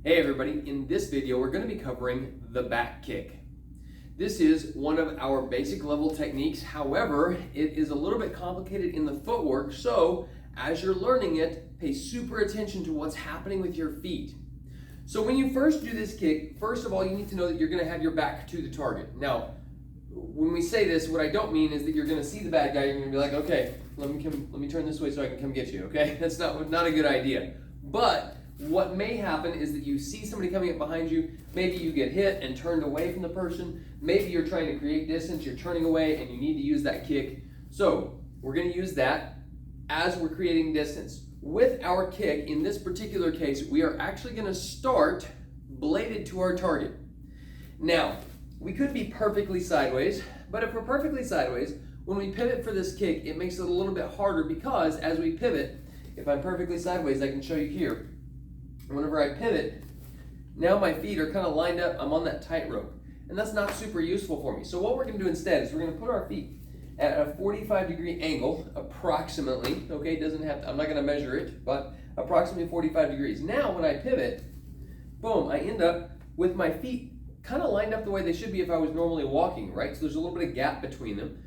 Hey everybody, in this video we're going to be covering the back kick. This is one of our basic level techniques. However, it is a little bit complicated in the footwork, so as you're learning it, pay super attention to what's happening with your feet. So when you first do this kick, first of all, you need to know that you're going to have your back to the target. Now, when we say this, what I don't mean is that you're going to see the bad guy, you're going to be like, okay, let me turn this way so I can come get you, okay? That's not a good idea. But what may happen is that you see somebody coming up behind you, maybe you get hit and turned away from the person, maybe you're trying to create distance, you're turning away and you need to use that kick. So we're going to use that as we're creating distance. With our kick, in this particular case, we are actually going to start bladed to our target. Now, we could be perfectly sideways, but if we're perfectly sideways, when we pivot for this kick, it makes it a little bit harder because as we pivot, if I'm perfectly sideways, I can show you here. Whenever I pivot, now my feet are kind of lined up. I'm on that tightrope, and that's not super useful for me. So what we're going to do instead is we're going to put our feet at a 45-degree angle, approximately. Okay, it doesn't have to, I'm not going to measure it, but approximately 45 degrees. Now, when I pivot, boom, I end up with my feet kind of lined up the way they should be if I was normally walking, right? So there's a little bit of gap between them.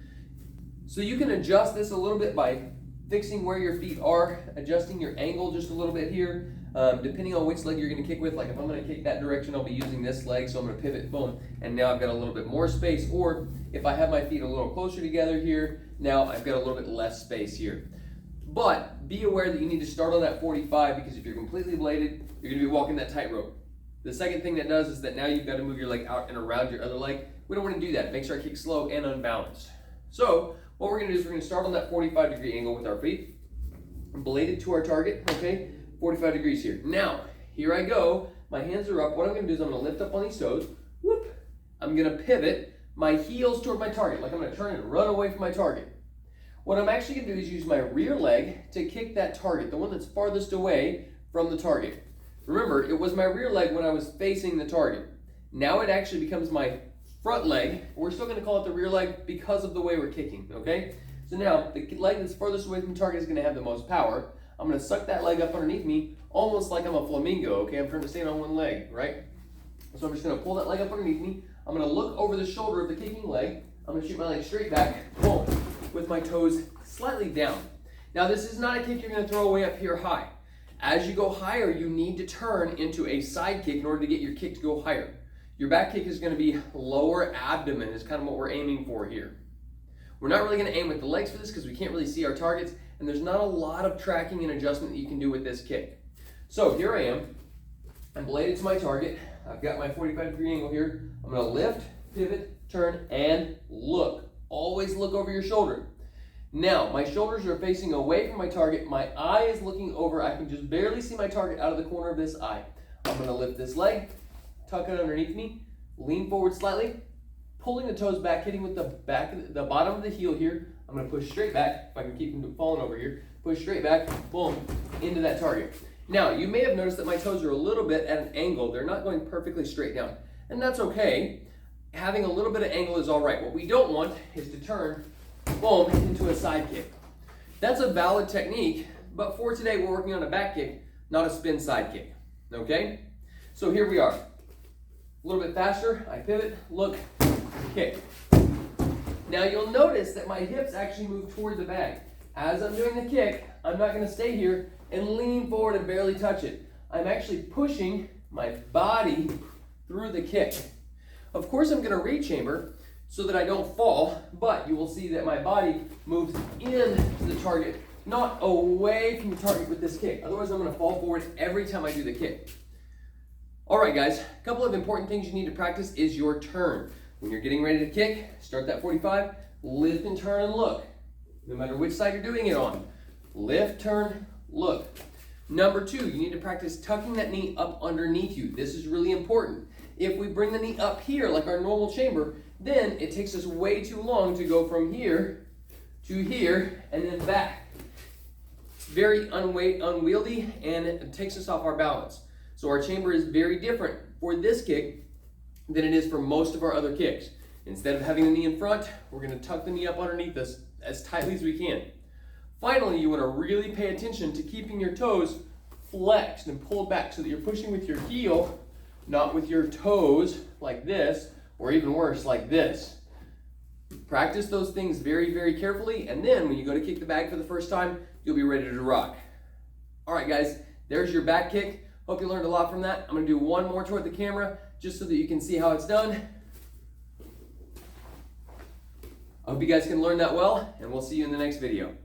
So you can adjust this a little bit by fixing where your feet are, adjusting your angle just a little bit here. Depending on which leg you're going to kick with, like if I'm going to kick that direction, I'll be using this leg, so I'm going to pivot, boom, and now I've got a little bit more space. Or if I have my feet a little closer together here, now I've got a little bit less space here. But be aware that you need to start on that 45 because if you're completely bladed, you're going to be walking that tightrope. The second thing that does is that now you've got to move your leg out and around your other leg. We don't want to do that. It makes our kick slow and unbalanced. So what we're going to do is we're going to start on that 45-degree angle with our feet, bladed to our target, okay? 45 degrees here. Now, here I go. My hands are up. What I'm going to do is I'm going to lift up on these toes. Whoop. I'm going to pivot my heels toward my target. Like I'm going to turn and run away from my target. What I'm actually going to do is use my rear leg to kick that target, the one that's farthest away from the target. Remember, it was my rear leg when I was facing the target. Now it actually becomes my front leg. We're still going to call it the rear leg because of the way we're kicking, okay? So now, the leg that's farthest away from the target is going to have the most power. I'm going to suck that leg up underneath me, almost like I'm a flamingo, okay? I'm trying to stand on one leg, right? So I'm just going to pull that leg up underneath me. I'm going to look over the shoulder of the kicking leg. I'm going to shoot my leg straight back, boom, with my toes slightly down. Now, this is not a kick you're going to throw away up here high. As you go higher, you need to turn into a side kick in order to get your kick to go higher. Your back kick is going to be lower abdomen is kind of what we're aiming for here. We're not really going to aim with the legs for this because we can't really see our targets, and there's not a lot of tracking and adjustment that you can do with this kick. So here I am. I'm bladed to my target. I've got my 45-degree angle here. I'm going to lift, pivot, turn, and look. Always look over your shoulder. Now, my shoulders are facing away from my target. My eye is looking over. I can just barely see my target out of the corner of this eye. I'm going to lift this leg, tuck it underneath me, lean forward slightly, pulling the toes back, hitting with the bottom of the heel here. I'm going to push straight back, if I can keep them falling over here. Push straight back, boom, into that target. Now, you may have noticed that my toes are a little bit at an angle. They're not going perfectly straight down, and that's okay. Having a little bit of angle is all right. What we don't want is to turn, boom, into a side kick. That's a valid technique, but for today, we're working on a back kick, not a spin side kick, okay? So here we are. A little bit faster, I pivot, look, kick. Now you'll notice that my hips actually move toward the bag. As I'm doing the kick, I'm not going to stay here and lean forward and barely touch it. I'm actually pushing my body through the kick. Of course, I'm going to rechamber so that I don't fall, but you will see that my body moves into the target, not away from the target with this kick. Otherwise, I'm going to fall forward every time I do the kick. All right, guys, a couple of important things you need to practice is your turn. When you're getting ready to kick, start that 45, lift and turn and look. No matter which side you're doing it on. Lift, turn, look. Number 2, you need to practice tucking that knee up underneath you. This is really important. If we bring the knee up here like our normal chamber, then it takes us way too long to go from here to here and then back. It's very unwieldy and it takes us off our balance. So our chamber is very different for this kick than it is for most of our other kicks. Instead of having the knee in front, we're going to tuck the knee up underneath us as tightly as we can. Finally, you want to really pay attention to keeping your toes flexed and pulled back so that you're pushing with your heel, not with your toes like this, or even worse, like this. Practice those things very, very carefully, and then when you go to kick the bag for the first time, you'll be ready to rock. All right, guys, there's your back kick. Hope you learned a lot from that. I'm gonna do one more toward the camera just so that you can see how it's done. I hope you guys can learn that well, and we'll see you in the next video.